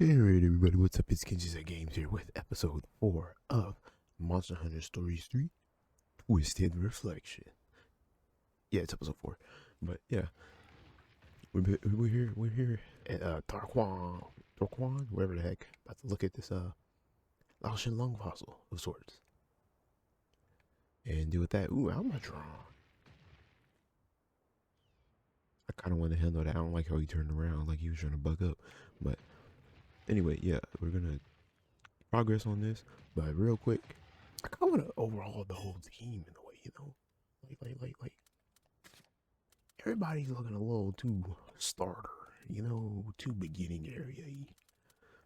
Alright, everybody, what's up? It's Kenji's Games here with episode 4 of Monster Hunter Stories 3 Twisted Reflection. Yeah, it's episode 4. But yeah, we're here at Tarquan, whatever the heck. About to look at this Lao Shin Lung fossil of sorts. And deal with that. Ooh, Almatron. I kind of want to handle that. I don't like how he turned around like he was trying to buck up. But anyway, yeah, we're gonna progress on this, but real quick, I kind of want to overhaul the whole team in a way, you know, like everybody's looking a little too starter, you know, too beginning area.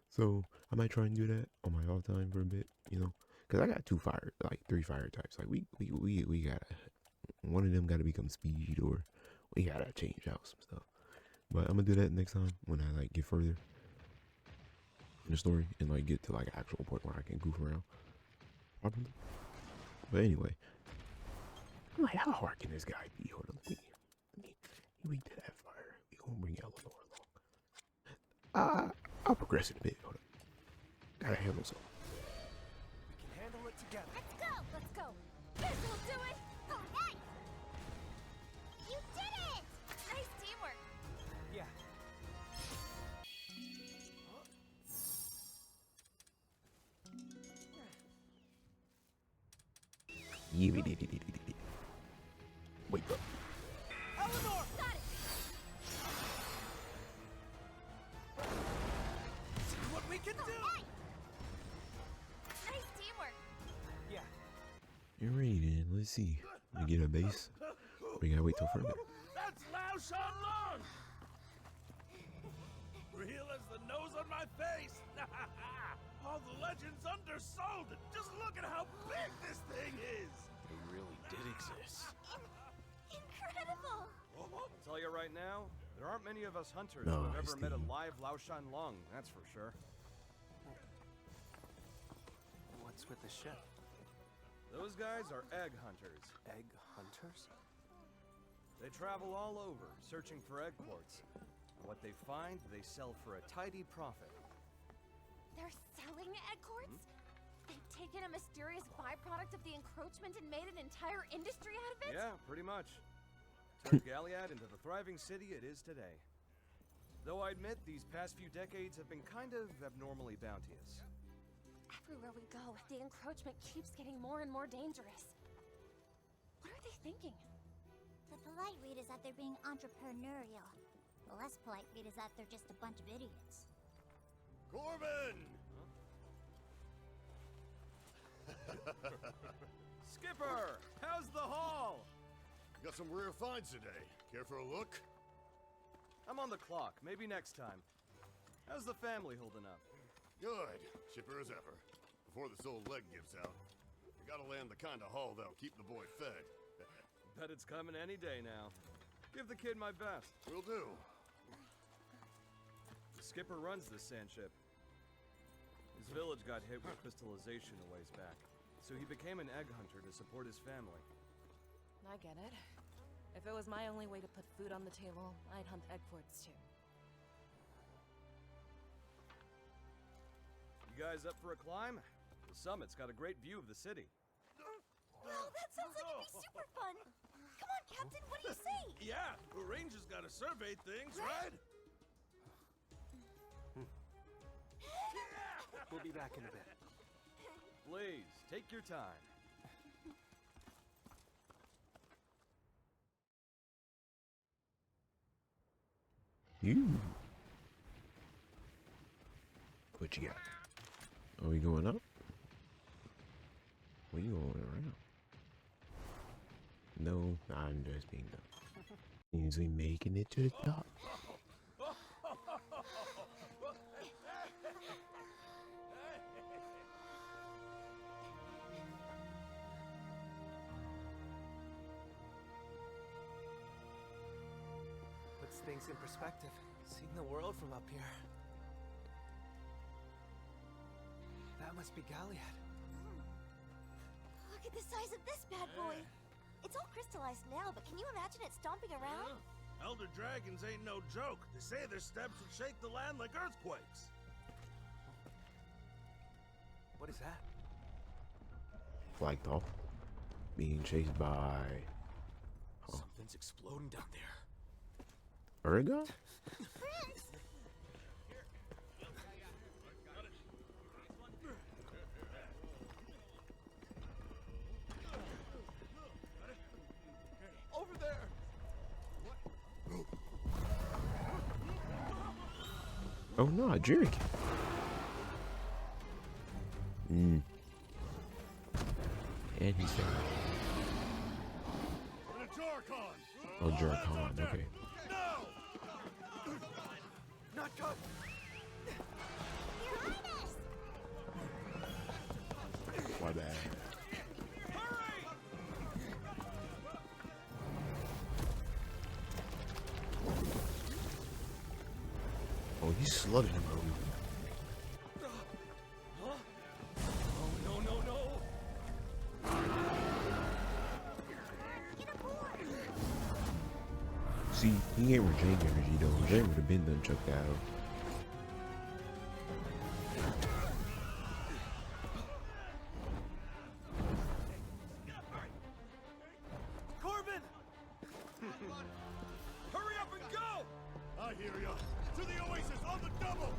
So I might try and do that on my off time for a bit, you know, because I got three fire types. Like we gotta, one of them gotta become speed, or we gotta change out some stuff. But I'm gonna do that next time when I like get further in the story and like get to like an actual point where I can goof around properly. But anyway, I'm like, how hard can this guy be? Hold on, let me weak to that fire. We gonna bring Eleanor along. I'll progress it a bit. Hold on, gotta handle something. We can handle it together. Let's go. This'll do it. Oh, nice. You did it. Nice teamwork. Yeah. Wake up. Eleanor! Got it. See what we can do! Hey. Nice teamwork. Yeah. You're ready then. Let's see. We get a base. We gotta wait till further. That's Lao Shan Lung! Real as the nose on my face! All the legends undersold! Just look at how big this thing is! They really did exist. Incredible. Oh, I'll tell you right now, there aren't many of us hunters No, who have ever met a Steve. live Laoshan Lung, that's for sure. What's with the ship? Those guys are egg hunters. Egg hunters? They travel all over, searching for egg quartz. What they find, they sell for a tidy profit. They're selling egg quartz? They've taken a mysterious byproduct of the encroachment and made an entire industry out of it? Yeah, pretty much. Turned Galliad into the thriving city it is today. Though I admit, these past few decades have been kind of abnormally bounteous. Everywhere we go, the encroachment keeps getting more and more dangerous. What are they thinking? The polite read is that they're being entrepreneurial. The less polite read is that they're just a bunch of idiots. Corbin! Skipper! How's the haul? Got some rare finds today. Care for a look? I'm on the clock, maybe next time. How's the family holding up? Good. Chipper as ever. Before this old leg gives out. We gotta land the kind of haul that'll keep the boy fed. Bet it's coming any day now. Give the kid my best. Will do. The skipper runs this sand ship. His village got hit with crystallization a ways back, so he became an egg hunter to support his family. I get it. If it was my only way to put food on the table, I'd hunt egg quartz too. You guys up for a climb? The summit's got a great view of the city. Wow, that sounds like it'd be super fun. Come on, Captain, what do you say? Yeah, the ranger's gotta survey things, right? We'll be back in a bit. Please, take your time. You. What you got? Are we going up? We going around? No, I'm just being dumb. Usually making it to the top. Puts things in perspective. Seeing the world from up here. That must be Galliad. Look at the size of this bad boy. It's all crystallized now, but can you imagine it stomping around? Elder dragons ain't no joke. They say their steps would shake the land like earthquakes. What is that? Flagged off. Being chased by Something's exploding down there. Urga? Over there! Oh no, Jirik. And he's there. Oh, Jarkon, okay. Not good! My bad. Oh, he's slugging him, bro. No, no, no! See, he ain't Rajang energy though. Rajang would have been done chucked out. Corbin! Hurry up and go! I hear ya. To the Oasis on the double!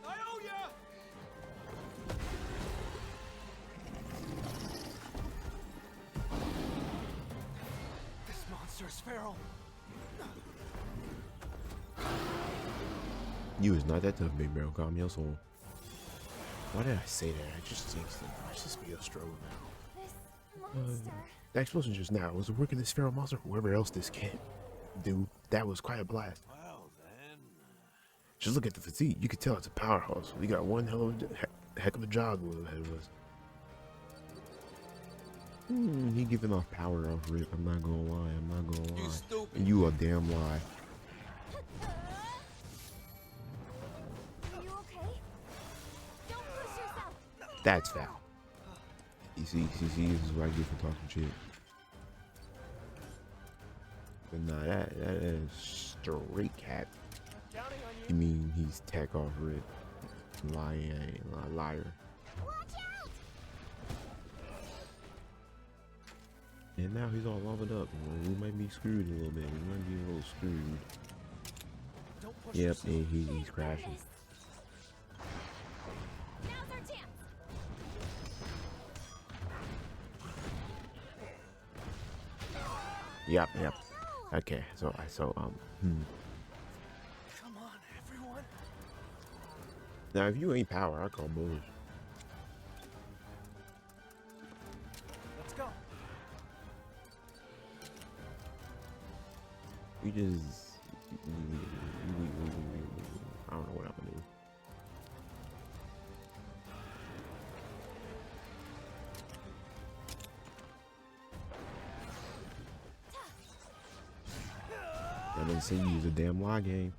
I owe ya! This monster is feral. You is not that tough, big bro. Calm your soul. Why did I say that? I just think I just feel struggle now. This monster. The explosion just now was the work of this feral monster, whoever else this kid. Dude, that was quite a blast. Well then... Just look at the physique. You could tell it's a powerhouse. We got one hell of a heck of a job ahead of us. He giving off power off rip. I'm not gonna lie. I'm not gonna lie. You stupid. And you a damn lie. Are you okay? Don't push yourself. That's foul. You see, this is what I get for talking shit. But nah, that is straight cat. Counting on You mean he's tech off rip? Liar. Watch out! And now he's all leveled up. We might be screwed a little bit. We might be a little screwed. Don't push Yep, yourself. and he's Thank crashing. goodness. Now's our chance. Yep. Okay, so Come on, everyone. now if you ain't power, I call bullish. Let's go. We just I don't know what I'm gonna do. I didn't say use a damn lie game.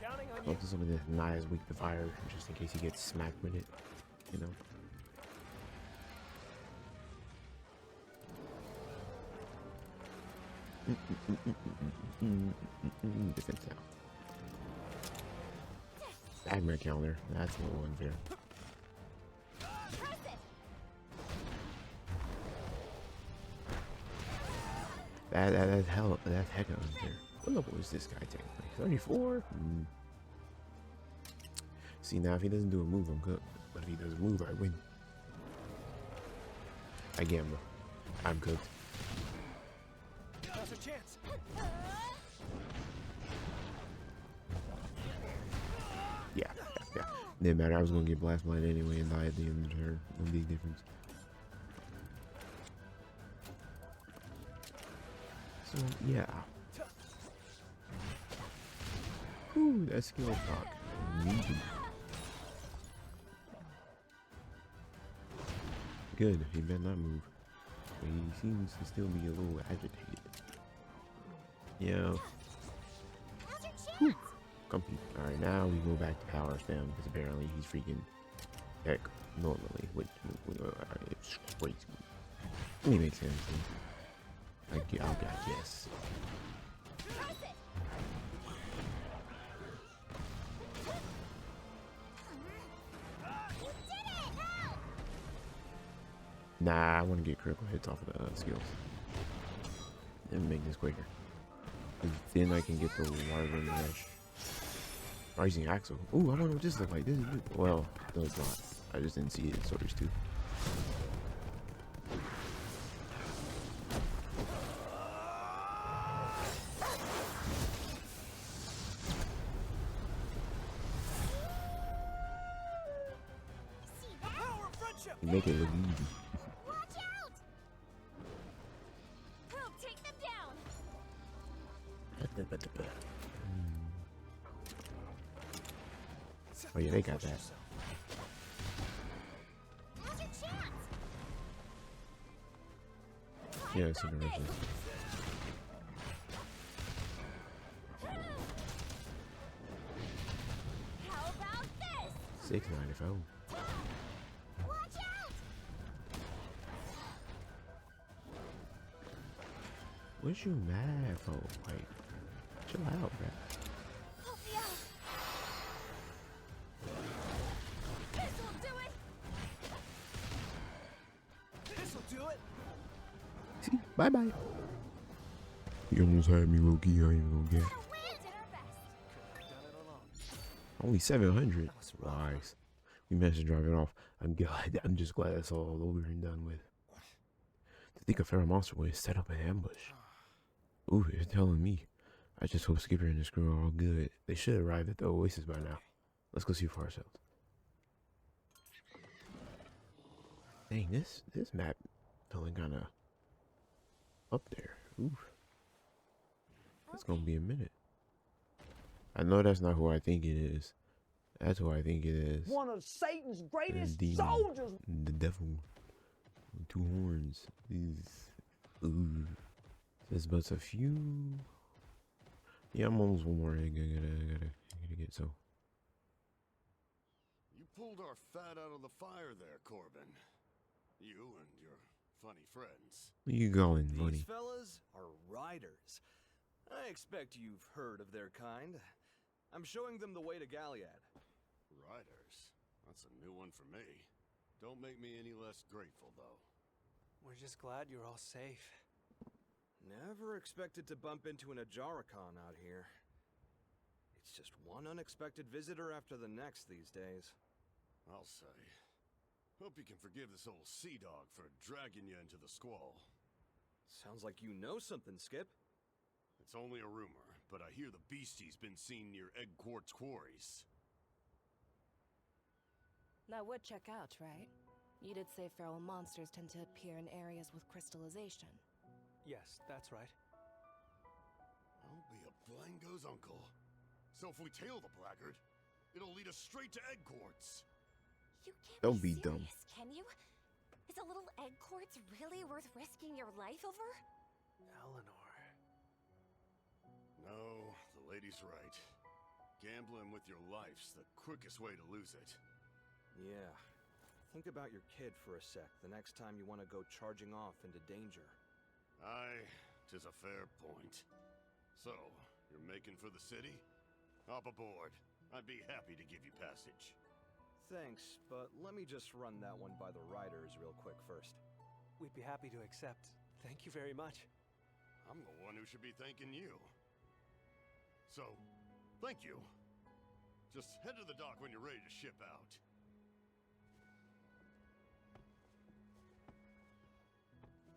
Counting on you. Hope some of this not as weak to fire, just in case he gets smacked with it, you know. Defense now. Nightmare counter. That's a little unfair. Press it. That's hell. That's heck of unfair. What level is this guy technically? 34. See, now if he doesn't do a move, I'm cooked. But if he does a move, I win. I gamble. I'm cooked. Now's our chance. Yeah. Didn't matter. I was gonna get blast blind anyway and die at the end of the turn. No big difference. So yeah. Ooh, that skill proc. Needed. Good. He better not move. But he seems to still be a little agitated. Yeah. How's your chance? Comfy. Alright, now we go back to power spam because apparently he's freaking heck normally, which it's crazy. It makes sense. I guess. Press it! You did it! Help! Nah, I want to get critical hits off of the skills and make this quicker. 'Cause then I can get the Wyvern Rush. Rising Axle. Ooh, I don't know what this looks like. This is good. Well, no, it's not. I just didn't see it in Sorters 2. See that? Power of friendship! You make it look easy. Watch out! Pearl, take them down! Oh yeah, they got that. How's your chance? Yeah, it's interesting. How about this? 694. Watch out! What you mad for? Like, chill out, bro. Help me out! This'll do it! This'll do it. See, bye bye. You almost had me, Loki. I ain't gonna get. We did our best. Couldn't have done it alone. Only 700. That was rough. Nice. We managed to drive it off. I'm glad. I'm just glad that's all over and done with. To think a feral monster would set up an ambush. Ooh, you're telling me. I just hope Skipper and his crew are all good. They should arrive at the Oasis by now. Let's go see for ourselves. Dang, this map feeling kind of up there. Oof. It's gonna be a minute. I know that's not who I think it is. That's who I think it is. One of Satan's The greatest demon. soldiers. The devil. With 2 horns. These. Ooh. There's but a few. Yeah, I'm almost one more egg. I gotta get so. You pulled our fat out of the fire there, Corbin. You and your funny friends. You going, These buddy? fellas are riders. I expect you've heard of their kind. I'm showing them the way to Galliad. Riders. That's a new one for me. Don't make me any less grateful, though. We're just glad you're all safe. Never expected to bump into an Ajaricon out here. It's just one unexpected visitor after the next these days. I'll say. Hope you can forgive this old sea dog for dragging you into the squall. Sounds like you know something, Skip. It's only a rumor, but I hear the beastie's been seen near Egg Quartz Quarries. That would check out, right? You did say feral monsters tend to appear in areas with crystallization. Yes, that's right. I'll be a Blango's uncle. So if we tail the blackguard, it'll lead us straight to Egg Quartz. You can't Don't be be dumb. serious, can you? Is a little egg quartz really worth risking your life over? Eleanor. No, the lady's right. Gambling with your life's the quickest way to lose it. Yeah. Think about your kid for a sec the next time you want to go charging off into danger. Aye, 'tis a fair point. So, you're making for the city? Hop aboard. I'd be happy to give you passage. Thanks, but let me just run that one by the riders real quick first. We'd be happy to accept. Thank you very much. I'm the one who should be thanking you. So, thank you. Just head to the dock when you're ready to ship out.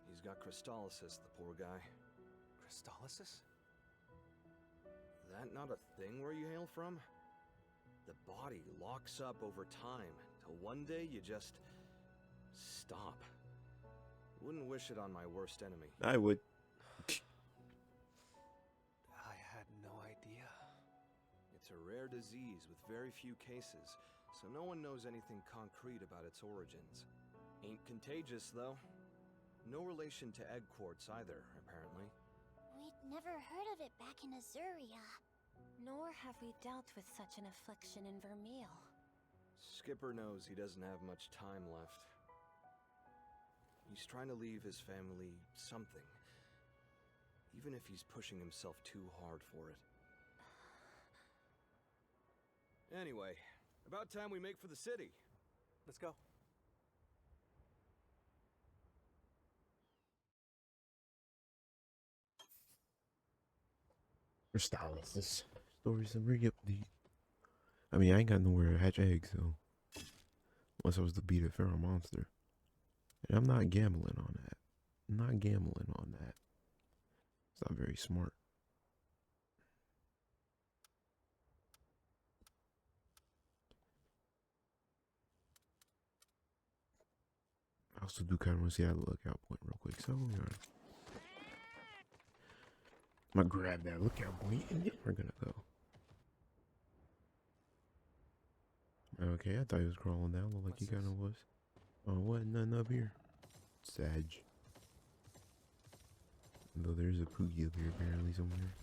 He's got crystallysis, the poor guy. Crystallysis? That not a thing where you hail from? the body locks up over time, till one day you just stop. Wouldn't wish it on my worst enemy. I would. I had no idea. It's a rare disease with very few cases, so no one knows anything concrete about its origins. Ain't contagious, though. No relation to egg quartz either, apparently. We'd never heard of it back in Azuria. Nor have we dealt with such an affliction in Vermeil. Skipper knows he doesn't have much time left. He's trying to leave his family something, even if he's pushing himself too hard for it. Anyway, about time we make for the city. Let's go. For stylist, this story summary update. I mean, I ain't got nowhere to hatch eggs, so unless I was to beat a feral monster, and I'm not gambling on that. I'm not gambling on that. It's not very smart. I also do kind of want to see that lookout point real quick, so I'm gonna grab that lookout point and then we're gonna go. Okay, I thought he was crawling down, looked like he kind of was. Oh, what? Nothing up here. Sag. Though there's a Poogie up here apparently somewhere.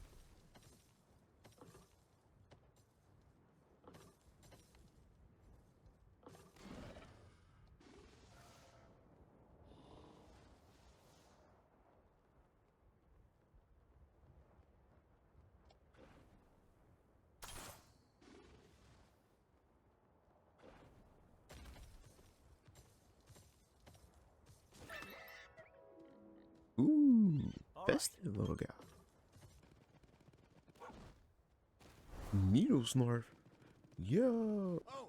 Ooh, festive little guy. Needle snarf. Yo. Oh!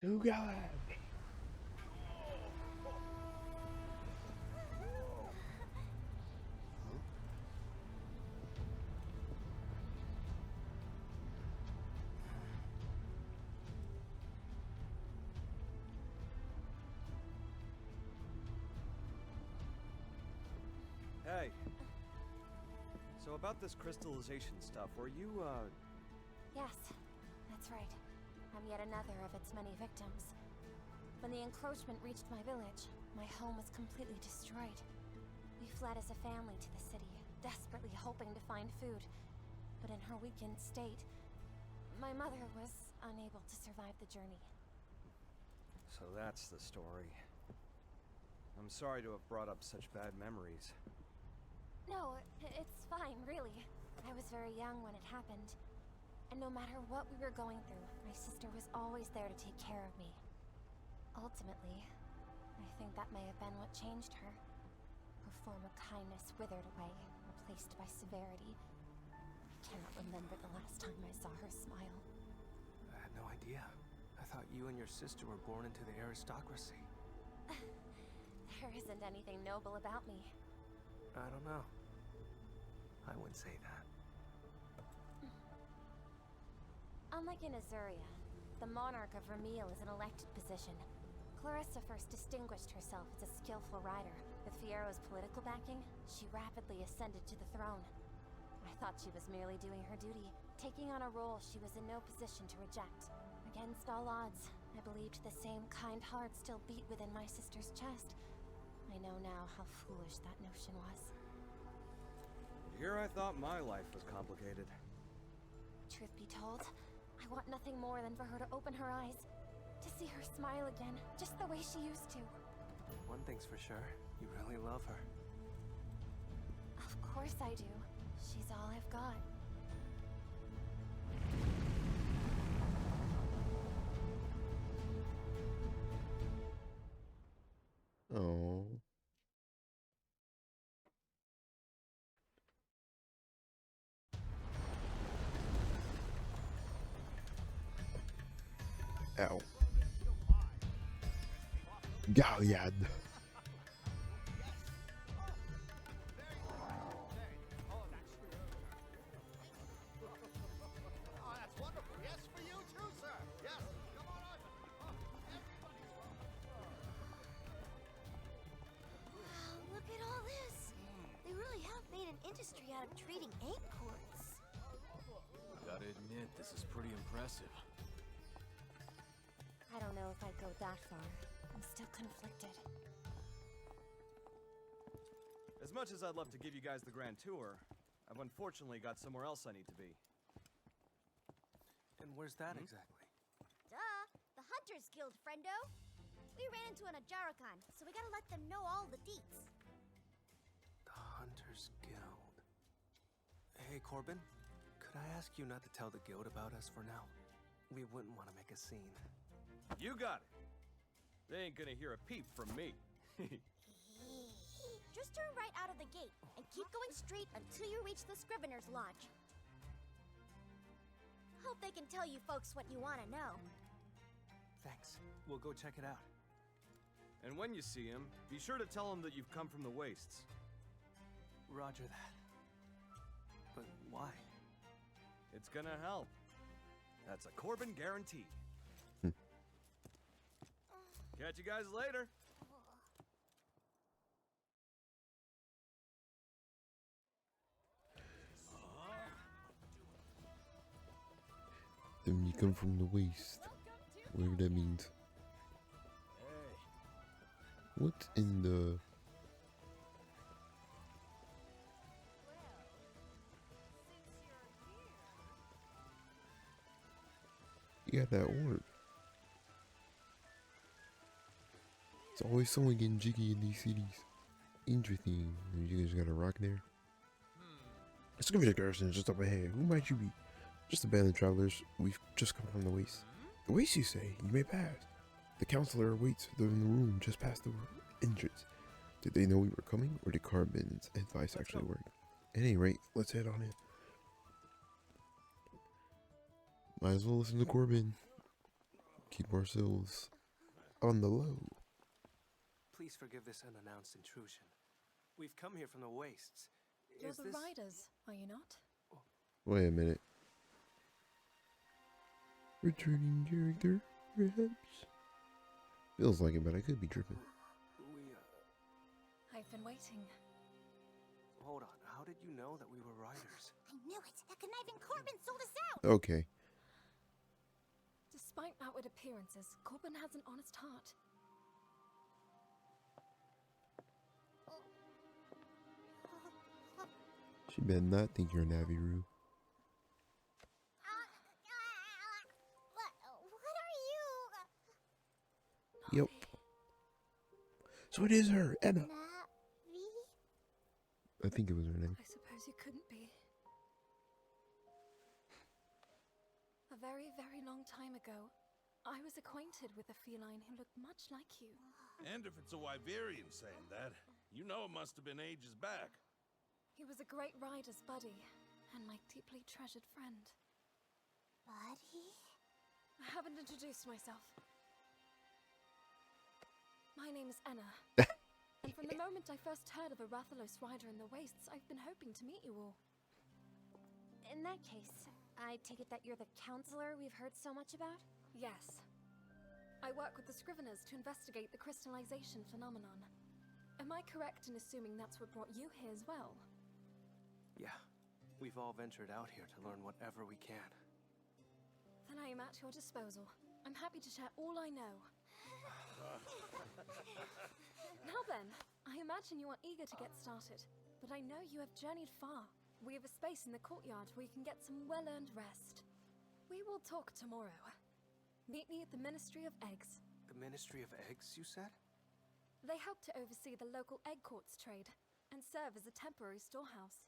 Who got it? Hey. So about this crystallization stuff, were you, Yes, that's right. I'm yet another of its many victims. When the encroachment reached my village, my home was completely destroyed. We fled as a family to the city, desperately hoping to find food. But in her weakened state, my mother was unable to survive the journey. So that's the story. I'm sorry to have brought up such bad memories. No, it's fine, really. I was very young when it happened. And no matter what we were going through, my sister was always there to take care of me. Ultimately, I think that may have been what changed her. Her former kindness withered away, replaced by severity. I cannot remember the last time I saw her smile. I had no idea. I thought you and your sister were born into the aristocracy. There isn't anything noble about me. I don't know. I wouldn't say that. Unlike in Azuria, the Monarch of Vermeil is an elected position. Clarissa first distinguished herself as a skillful rider. With Fiero's political backing, she rapidly ascended to the throne. I thought she was merely doing her duty, taking on a role she was in no position to reject. Against all odds, I believed the same kind heart still beat within my sister's chest. I know now how foolish that notion was. And here I thought my life was complicated. Truth be told, I want nothing more than for her to open her eyes, to see her smile again, just the way she used to. One thing's for sure, you really love her. Of course I do. She's all I've got. Oh. Ow. Galliad. start treating egg courts. Gotta admit, this is pretty impressive. I don't know if I'd go that far. I'm still conflicted. As much as I'd love to give you guys the grand tour, I've unfortunately got somewhere else I need to be. And where's that exactly? Duh! The Hunters Guild, friendo! We ran into an Ajarakan, so we gotta let them know all the deets. The Hunters Guild. Hey, Corbin. Could I ask you not to tell the guild about us for now? We wouldn't want to make a scene. You got it! They ain't gonna hear a peep from me. Just turn right out of the gate and keep going straight until you reach the Scrivener's Lodge. Hope they can tell you folks what you want to know. Thanks. We'll go check it out. And when you see him, be sure to tell him that you've come from the Wastes. Roger that. But why? It's gonna help. That's a Corbin guarantee. Catch you guys later. Then you come from the waste. Whatever that means. What in the... You got that orb. It's always someone getting jiggy in these cities. Interesting. You guys got a rock there? Scavenger Garrison is just up ahead. Who might you be? Just abandoned travelers. We've just come from the waste. The waste, you say? You may pass. The counselor awaits them in the room just past the entrance. Did they know we were coming, or did Carbon's advice actually work? At any rate, let's head on in. Might as well listen to Corbin. Keep ourselves on the low. Please forgive this unannounced intrusion. We've come here from the Wastes. You're Is the this... Riders, are you not? Wait a minute. Returning character, perhaps? Feels like it, but I could be tripping. I've been waiting. Hold on. How did you know that we were riders? I knew it! That conniving Corbin sold us out! Okay. Despite outward appearances, Corbin has an honest heart. She better not think you're Naviru. What are you? Yep. So it is her, Emma. Navi? I think it was her name. I suppose you couldn't be. A very, very long time ago, I was acquainted with a feline who looked much like you. And if it's a Wyverian saying that, you know it must have been ages back. He was a great rider's buddy, and my deeply treasured friend. Buddy? I haven't introduced myself. My name is Enna. And from the moment I first heard of a Rathalos rider in the Wastes, I've been hoping to meet you all. In that case, I take it that you're the counselor we've heard so much about? Yes. I work with the Scriveners to investigate the crystallization phenomenon. Am I correct in assuming that's what brought you here as well? Yeah. We've all ventured out here to learn whatever we can. Then I am at your disposal. I'm happy to share all I know. Now then, I imagine you are eager to get started, but I know you have journeyed far. We have a space in the courtyard where you can get some well-earned rest. We will talk tomorrow. Meet me at the Ministry of Eggs. The Ministry of Eggs, you said? They help to oversee the local egg quartz trade and serve as a temporary storehouse.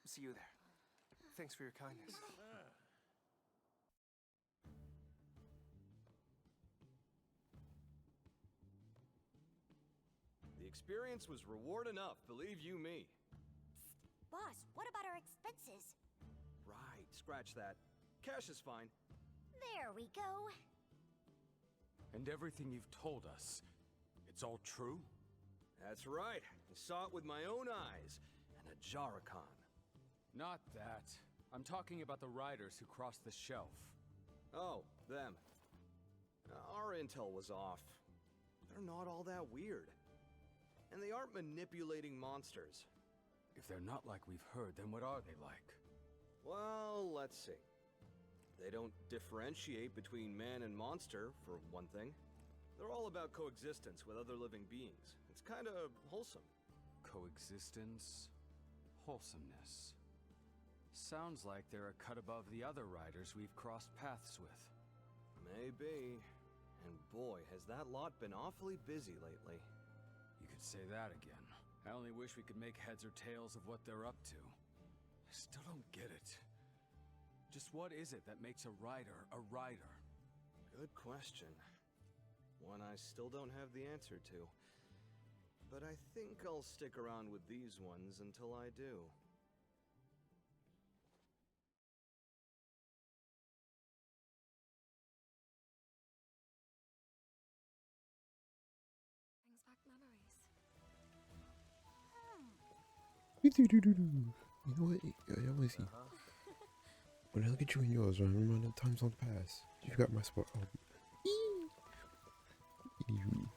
See you there. Thanks for your kindness. The experience was reward enough, believe you me. Boss, what about our expenses? Right, scratch that. Cash is fine. There we go. And everything you've told us, it's all true? That's right. I saw it with my own eyes. An Ajarakan. Not that. I'm talking about the riders who crossed the shelf. Oh, them. Our intel was off. They're not all that weird. And they aren't manipulating monsters. If they're not like we've heard, then what are they like? Well, let's see. They don't differentiate between man and monster, for one thing. They're all about coexistence with other living beings. It's kind of wholesome. Coexistence, wholesomeness. Sounds like they're a cut above the other riders we've crossed paths with. Maybe. And boy, has that lot been awfully busy lately. You could say that again. I only wish we could make heads or tails of what they're up to. I still don't get it. Just what is it that makes a rider a rider? Good question. One I still don't have the answer to. But I think I'll stick around with these ones until I do. Brings back memories. You know what? I want to see. When I look at you and yours, I remember the times on the past. You got my spot. Oh. Anywho.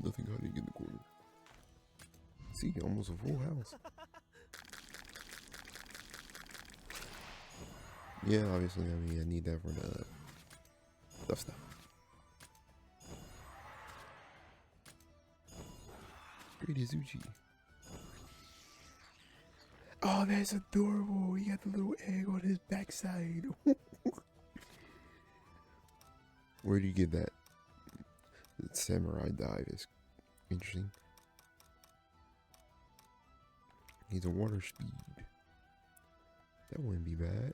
Nothing hiding in the corner. See, almost a full house. Yeah, obviously, I mean, I need that for the stuff. Great Izuchi. Oh, that's adorable. He got the little egg on his backside. Where do you get that? The samurai dive is interesting. He's a water speed. That wouldn't be bad.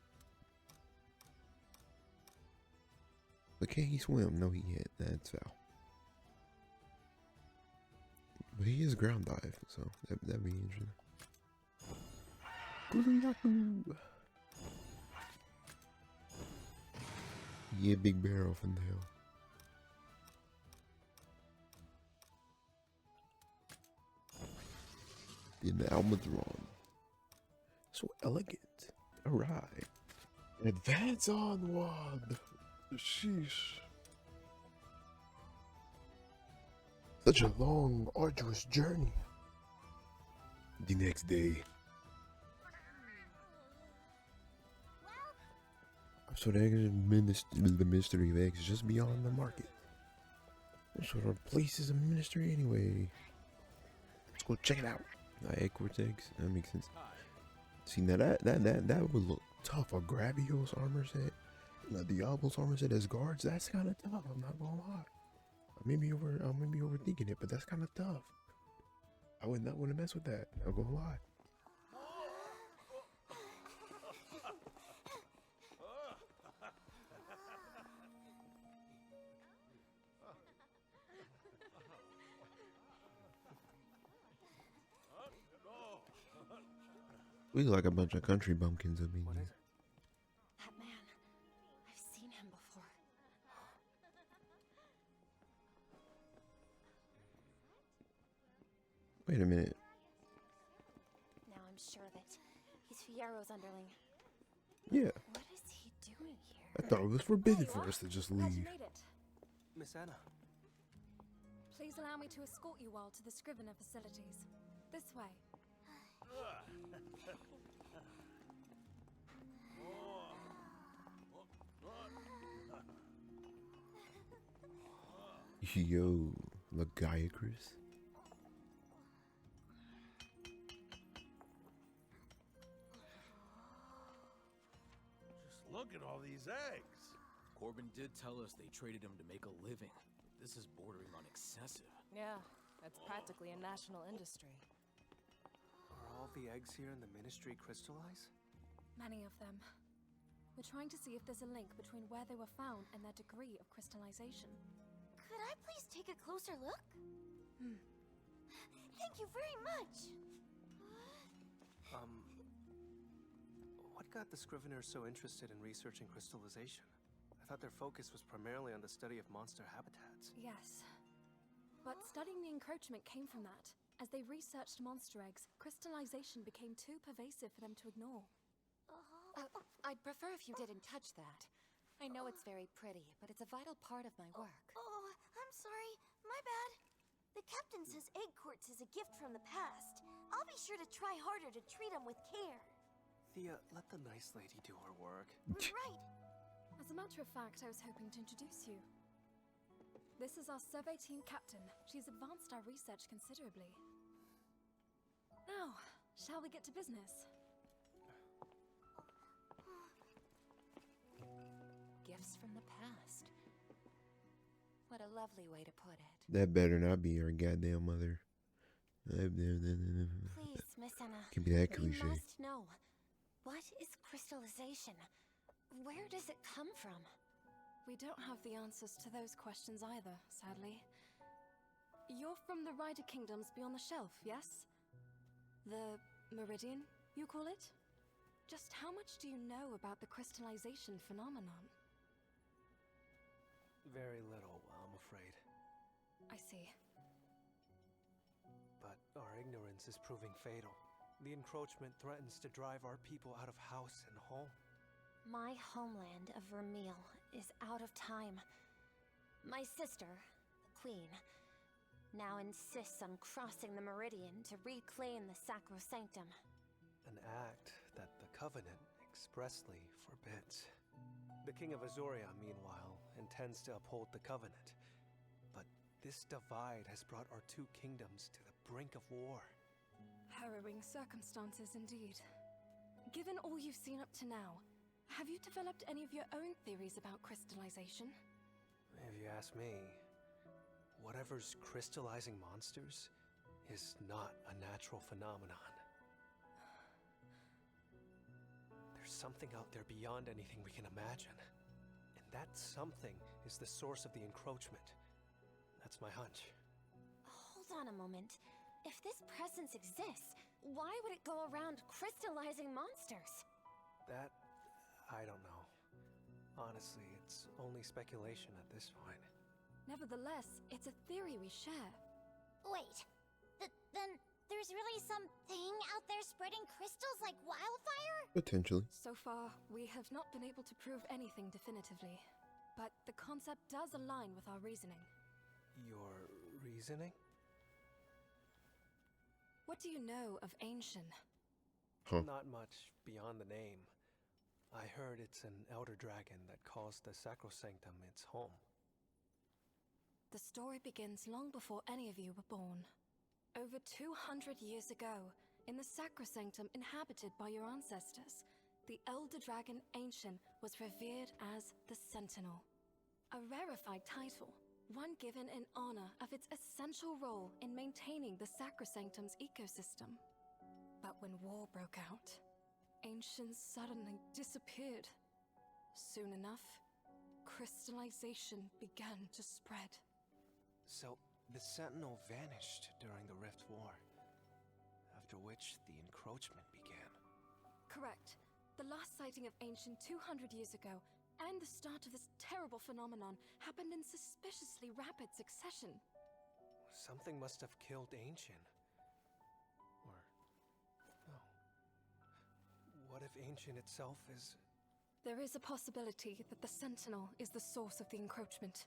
But can he swim? No, he can't. That's foul. But he is ground dive, so that'd be interesting. Yeah, big bear off in the hill. In the Almadron. So elegant. Alright. Advance onward. Sheesh. Such a long, arduous journey. The next day. So the Ministry of Eggs is just beyond the market. What sort of place is a ministry anyway? Let's go check it out. Egg quartz eggs. That makes sense. See, now that would look tough. A Gravios armor set, a Diablo's armor set as guards. That's kind of tough. I'm not gonna lie. I may be overthinking it, but that's kind of tough. I would not want to mess with that. I'm gonna lie. We look like a bunch of country bumpkins up in What here. is it? That man. I've seen him before. Wait a minute. Now I'm sure of it. He's Fiero's underling. Yeah, What is he doing here? I thought it was forbidden There you for are. us to just Glad you leave. made it. Miss Anna. Please allow me to escort you all to the Scrivener facilities. This way. Yo, Lagiacrus. Just look at all these eggs. Corbin did tell us they traded him to make a living. This is bordering on excessive. Yeah, that's practically a national industry. Are all the eggs here in the Ministry crystallized? Many of them. We're trying to see if there's a link between where they were found and their degree of crystallization. Could I please take a closer look? Thank you very much. What got the Scriveners so interested in researching crystallization? I thought their focus was primarily on the study of monster habitats. Yes. But studying the encroachment came from that. As they researched monster eggs, crystallization became too pervasive for them to ignore. I'd prefer if you didn't touch that. I know it's very pretty, but it's a vital part of my work. Oh, I'm sorry. My bad. The captain says egg quartz is a gift from the past. I'll be sure to try harder to treat him with care. Thea, let the nice lady do her work. Right. As a matter of fact, I was hoping to introduce you. This is our survey team captain. She's advanced our research considerably. Now, shall we get to business? Gifts from the past. What a lovely way to put it. That better not be our goddamn mother. Please, Miss Anna. Can be that We cliche. must know. What is crystallization? Where does it come from? We don't have the answers to those questions either, sadly. You're from the Rider Kingdoms beyond the shelf, yes? The Meridian, you call it? Just how much do you know about the crystallization phenomenon? Very little, I'm afraid. I see. But our ignorance is proving fatal. The encroachment threatens to drive our people out of house and home. My homeland of Vermeil is out of time. My sister, the Queen, now insists on crossing the Meridian to reclaim the Sacrosanctum. An act that the Covenant expressly forbids. The King of Azuria, meanwhile, intends to uphold the Covenant. But this divide has brought our two kingdoms to the brink of war. Harrowing circumstances indeed. Given all you've seen up to now, have you developed any of your own theories about crystallization? If you ask me, whatever's crystallizing monsters is not a natural phenomenon. There's something out there beyond anything we can imagine. And that something is the source of the encroachment. That's my hunch. Hold on a moment. If this presence exists, why would it go around crystallizing monsters? That, I don't know. Honestly, it's only speculation at this point. Nevertheless, it's a theory we share. Wait, then there's really something out there spreading crystals like wildfire? Potentially. So far, we have not been able to prove anything definitively. But the concept does align with our reasoning. Your reasoning? What do you know of Ancient? Not much beyond the name. I heard it's an elder dragon that calls the Sacrosanctum its home. The story begins long before any of you were born. Over 200 years ago, in the Sacrosanctum inhabited by your ancestors, the elder dragon Ancient was revered as the Sentinel. A rarefied title, one given in honor of its essential role in maintaining the Sacrosanctum's ecosystem. But when war broke out, Ancient suddenly disappeared. Soon enough, crystallization began to spread. So, the Sentinel vanished during the Rift War, after which the encroachment began. Correct. The last sighting of Ancient 200 years ago, and the start of this terrible phenomenon, happened in suspiciously rapid succession. Something must have killed Ancient. Or... no. What if Ancient itself is... There is a possibility that the Sentinel is the source of the encroachment.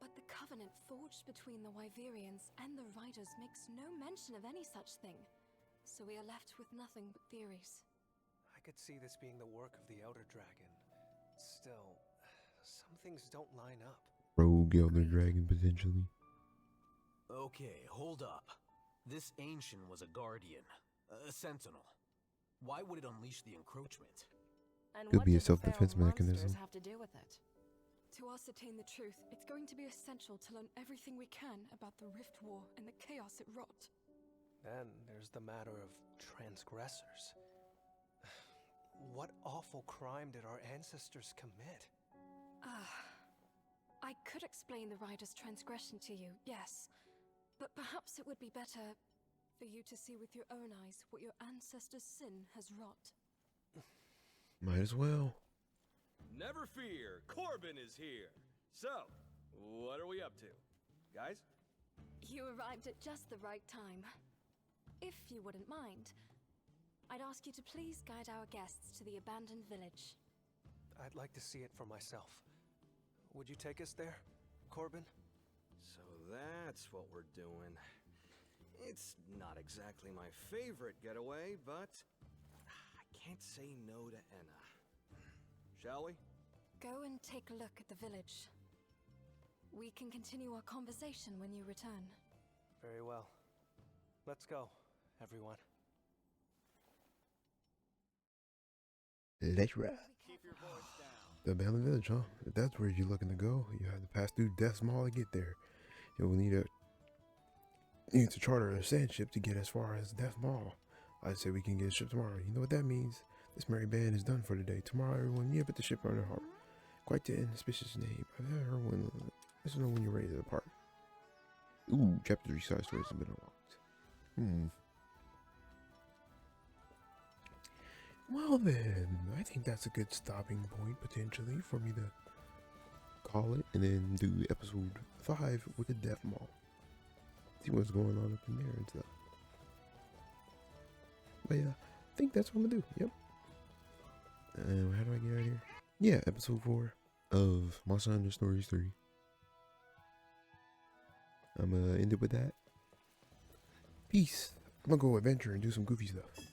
But the covenant forged between the Wyverians and the Riders makes no mention of any such thing. So we are left with nothing but theories. I could see this being the work of the Elder Dragon. Still, some things don't line up. Rogue Elder Dragon, potentially. Okay, hold up. This Ancient was a guardian, a sentinel. Why would it unleash the encroachment? And Could what be a do the self-defense feral monsters mechanism. have to do with it? To ascertain the truth, it's going to be essential to learn everything we can about the Rift War and the chaos it wrought. Then there's the matter of transgressors. What awful crime did our ancestors commit? I could explain the Rider's transgression to you, yes. But perhaps it would be better for you to see with your own eyes what your ancestors' sin has wrought. Might as well. Never fear, Corbin is here. So, what are we up to? Guys? You arrived at just the right time. If you wouldn't mind, I'd ask you to please guide our guests to the abandoned village. I'd like to see it for myself. Would you take us there, Corbin? So that's what we're doing. It's not exactly my favorite getaway, but I can't say no to Enna. Shall we? Go and take a look at the village. We can continue our conversation when you return. Very well. Let's go, everyone. Let's ride. The abandoned village, huh? If that's where you're looking to go, you have to pass through Death's Maw to get there. You will need to charter a sand ship to get as far as Death Maw. I'd say we can get a ship tomorrow. You know what that means? This merry band is done for today. Tomorrow, everyone, meet up at the ship on the harbor. Quite the inauspicious name. I've never heard one. Let us know when you're ready to depart. Ooh, chapter 3 side stories have been unlocked. Well then, I think that's a good stopping point potentially for me to call it and then do episode 5 with the Death Maw. See what's going on up in there and stuff. But yeah, I think that's what I'm gonna do. Yep. How do I get out of here? Yeah, episode 4 of Monster Hunter Stories 3. I'm gonna end it with that. Peace. I'm gonna go adventure and do some goofy stuff.